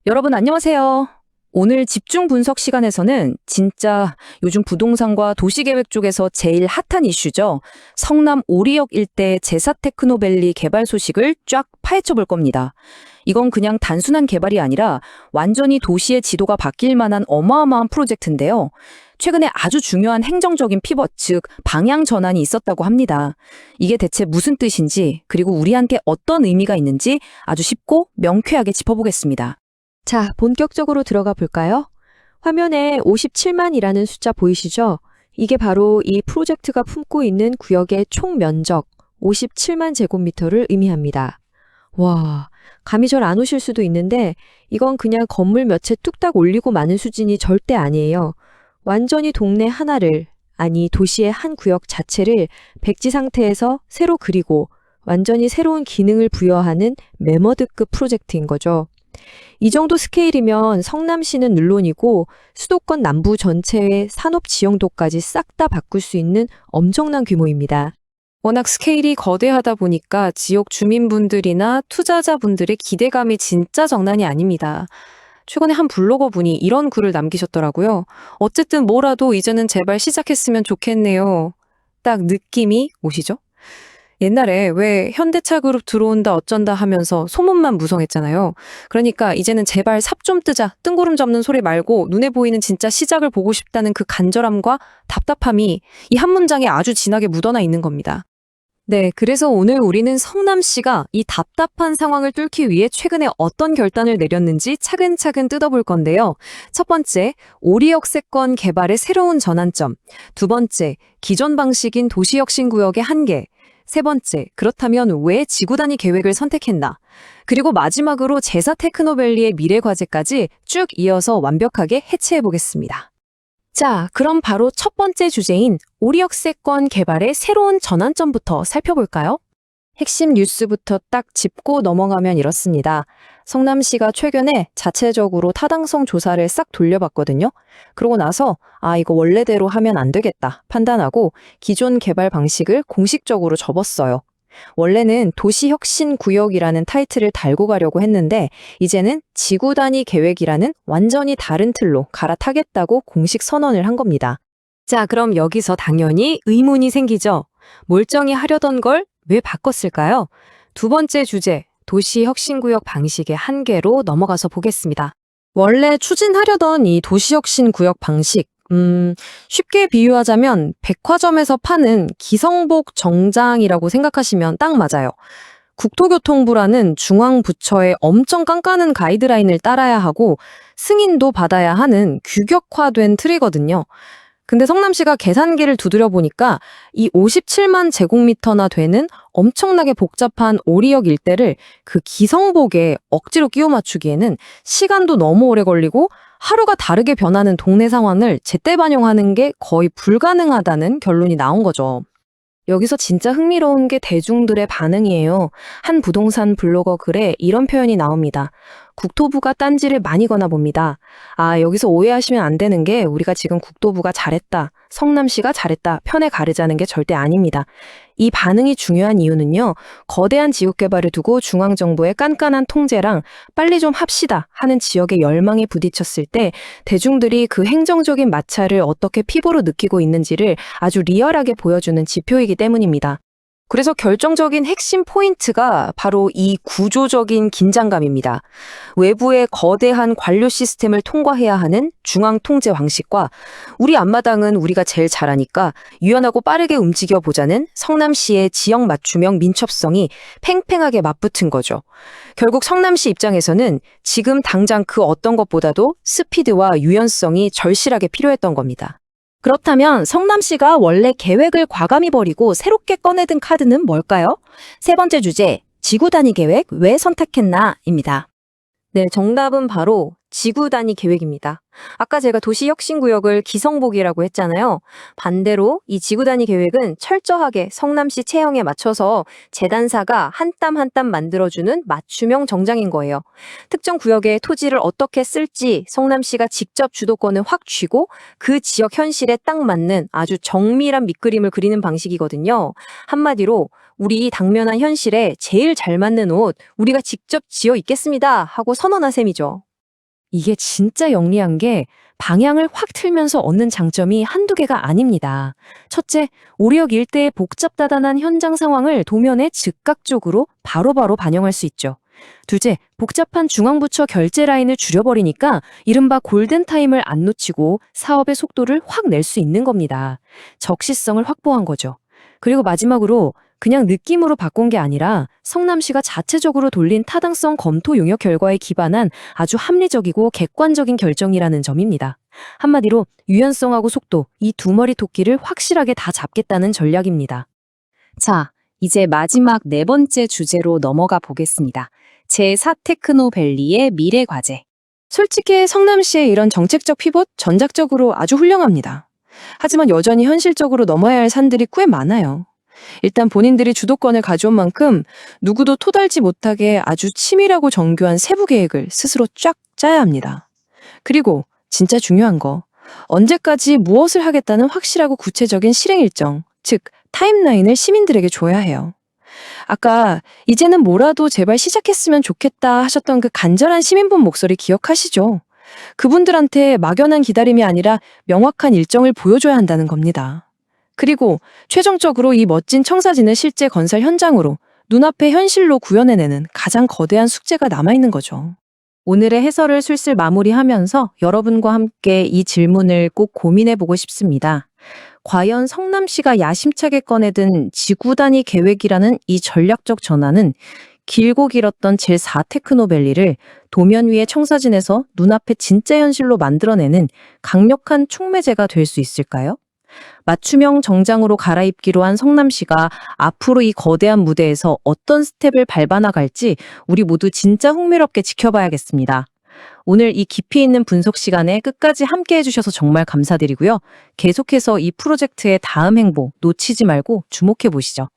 여러분 안녕하세요. 오늘 집중 분석 시간에서는 진짜 요즘 부동산과 도시계획 쪽에서 제일 핫한 이슈죠. 성남 오리역 일대 제사테크노밸리 개발 소식을 쫙 파헤쳐 볼 겁니다. 이건 그냥 단순한 개발이 아니라 완전히 도시의 지도가 바뀔 만한 어마어마한 프로젝트인데요. 최근에 아주 중요한 행정적인 피벗, 즉 방향 전환이 있었다고 합니다. 이게 대체 무슨 뜻인지, 그리고 우리한테 어떤 의미가 있는지 아주 쉽고 명쾌하게 짚어보겠습니다. 자, 본격적으로 들어가 볼까요? 화면에 57만이라는 숫자 보이시죠? 이게 바로 이 프로젝트가 품고 있는 구역의 총 면적 57만 제곱미터를 의미합니다. 와, 감이 잘 안 오실 수도 있는데 이건 그냥 건물 몇 채 뚝딱 올리고 마는 수준이 절대 아니에요. 완전히 동네 하나를, 아니 도시의 한 구역 자체를 백지 상태에서 새로 그리고 완전히 새로운 기능을 부여하는 매머드급 프로젝트인 거죠. 이 정도 스케일이면 성남시는 물론이고 수도권 남부 전체의 산업 지형도까지 싹 다 바꿀 수 있는 엄청난 규모입니다. 워낙 스케일이 거대하다 보니까 지역 주민분들이나 투자자분들의 기대감이 진짜 장난이 아닙니다. 최근에 한 블로거분이 이런 글을 남기셨더라고요. 어쨌든 뭐라도 이제는 제발 시작했으면 좋겠네요. 딱 느낌이 오시죠? 옛날에 왜 현대차 그룹 들어온다 어쩐다 하면서 소문만 무성했잖아요. 그러니까 이제는 제발 삽 좀 뜨자, 뜬구름 잡는 소리 말고 눈에 보이는 진짜 시작을 보고 싶다는 그 간절함과 답답함이 이 한 문장에 아주 진하게 묻어나 있는 겁니다. 네, 그래서 오늘 우리는 성남시가 이 답답한 상황을 뚫기 위해 최근에 어떤 결단을 내렸는지 차근차근 뜯어볼 건데요. 첫 번째, 오리역세권 개발의 새로운 전환점. 두 번째, 기존 방식인 도시혁신구역의 한계. 세 번째, 그렇다면 왜 지구단위 계획을 선택했나? 그리고 마지막으로 제사테크노밸리의 미래 과제까지 쭉 이어서 완벽하게 해체해 보겠습니다. 자, 그럼 바로 첫 번째 주제인 오리역세권 개발의 새로운 전환점부터 살펴볼까요? 핵심 뉴스부터 딱 짚고 넘어가면 이렇습니다. 성남시가 최근에 자체적으로 타당성 조사를 싹 돌려봤거든요. 그러고 나서 이거 원래대로 하면 안 되겠다 판단하고 기존 개발 방식을 공식적으로 접었어요. 원래는 도시혁신구역이라는 타이틀을 달고 가려고 했는데 이제는 지구단위 계획이라는 완전히 다른 틀로 갈아타겠다고 공식 선언을 한 겁니다. 자, 그럼 여기서 당연히 의문이 생기죠. 멀쩡히 하려던 걸 왜 바꿨을까요? 두 번째 주제, 도시혁신구역 방식의 한계로 넘어가서 보겠습니다. 원래 추진하려던 이 도시혁신구역 방식, 쉽게 비유하자면 백화점에서 파는 기성복 정장이라고 생각하시면 딱 맞아요. 국토교통부라는 중앙부처의 엄청 깐깐한 가이드라인을 따라야 하고 승인도 받아야 하는 규격화된 틀이거든요. 근데 성남시가 계산기를 두드려 보니까 이 57만 제곱미터나 되는 엄청나게 복잡한 오리역 일대를 그 기성복에 억지로 끼워 맞추기에는 시간도 너무 오래 걸리고 하루가 다르게 변하는 동네 상황을 제때 반영하는 게 거의 불가능하다는 결론이 나온 거죠. 여기서 진짜 흥미로운 게 대중들의 반응이에요. 한 부동산 블로거 글에 이런 표현이 나옵니다. 국토부가 딴지를 많이 거나 봅니다. 여기서 오해하시면 안 되는 게 우리가 지금 국토부가 잘했다, 성남시가 잘했다 편에 가르자는 게 절대 아닙니다. 이 반응이 중요한 이유는요. 거대한 지역개발을 두고 중앙정부의 깐깐한 통제랑 빨리 좀 합시다 하는 지역의 열망에 부딪혔을 때 대중들이 그 행정적인 마찰을 어떻게 피부로 느끼고 있는지를 아주 리얼하게 보여주는 지표이기 때문입니다. 그래서 결정적인 핵심 포인트가 바로 이 구조적인 긴장감입니다. 외부의 거대한 관료 시스템을 통과해야 하는 중앙 통제 방식과 우리 앞마당은 우리가 제일 잘하니까 유연하고 빠르게 움직여보자는 성남시의 지역 맞춤형 민첩성이 팽팽하게 맞붙은 거죠. 결국 성남시 입장에서는 지금 당장 그 어떤 것보다도 스피드와 유연성이 절실하게 필요했던 겁니다. 그렇다면 성남시가 원래 계획을 과감히 버리고 새롭게 꺼내든 카드는 뭘까요? 세 번째 주제, 지구단위 계획 왜 선택했나?입니다. 네, 정답은 바로 지구단위 계획입니다. 아까 제가 도시혁신구역을 기성복이라고 했잖아요. 반대로 이 지구단위 계획은 철저하게 성남시 체형에 맞춰서 재단사가 한 땀 한 땀 만들어주는 맞춤형 정장인 거예요. 특정 구역의 토지를 어떻게 쓸지 성남시가 직접 주도권을 확 쥐고 그 지역 현실에 딱 맞는 아주 정밀한 밑그림을 그리는 방식이거든요. 한마디로 우리 당면한 현실에 제일 잘 맞는 옷 우리가 직접 지어 입겠습니다 하고 선언한 셈이죠. 이게 진짜 영리한 게 방향을 확 틀면서 얻는 장점이 한두 개가 아닙니다. 첫째, 우리역 일대의 복잡다단한 현장 상황을 도면에 즉각적으로 바로바로 반영할 수 있죠. 둘째, 복잡한 중앙부처 결제 라인을 줄여버리니까 이른바 골든타임을 안 놓치고 사업의 속도를 확 낼 수 있는 겁니다. 적시성을 확보한 거죠. 그리고 마지막으로 그냥 느낌으로 바꾼 게 아니라 성남시가 자체적으로 돌린 타당성 검토 용역 결과에 기반한 아주 합리적이고 객관적인 결정이라는 점입니다. 한마디로 유연성하고 속도, 이 두 머리 토끼를 확실하게 다 잡겠다는 전략입니다. 자, 이제 마지막 네 번째 주제로 넘어가 보겠습니다. 제4 테크노밸리의 미래 과제. 솔직히 성남시의 이런 정책적 피봇 전략적으로 아주 훌륭합니다. 하지만 여전히 현실적으로 넘어야 할 산들이 꽤 많아요. 일단 본인들이 주도권을 가져온 만큼 누구도 토달지 못하게 아주 치밀하고 정교한 세부 계획을 스스로 쫙 짜야 합니다. 그리고 진짜 중요한 거, 언제까지 무엇을 하겠다는 확실하고 구체적인 실행 일정, 즉 타임라인을 시민들에게 줘야 해요. 아까 이제는 뭐라도 제발 시작했으면 좋겠다 하셨던 그 간절한 시민분 목소리 기억하시죠? 그분들한테 막연한 기다림이 아니라 명확한 일정을 보여줘야 한다는 겁니다. 그리고 최종적으로 이 멋진 청사진을 실제 건설 현장으로 눈앞에 현실로 구현해내는 가장 거대한 숙제가 남아있는 거죠. 오늘의 해설을 슬슬 마무리하면서 여러분과 함께 이 질문을 꼭 고민해보고 싶습니다. 과연 성남시가 야심차게 꺼내든 지구 단위 계획이라는 이 전략적 전환은 길고 길었던 제4 테크노밸리를 도면 위의 청사진에서 눈앞에 진짜 현실로 만들어내는 강력한 촉매제가 될 수 있을까요? 맞춤형 정장으로 갈아입기로 한 성남시가 앞으로 이 거대한 무대에서 어떤 스텝을 밟아 나갈지 우리 모두 진짜 흥미롭게 지켜봐야겠습니다. 오늘 이 깊이 있는 분석 시간에 끝까지 함께 해주셔서 정말 감사드리고요. 계속해서 이 프로젝트의 다음 행보 놓치지 말고 주목해 보시죠.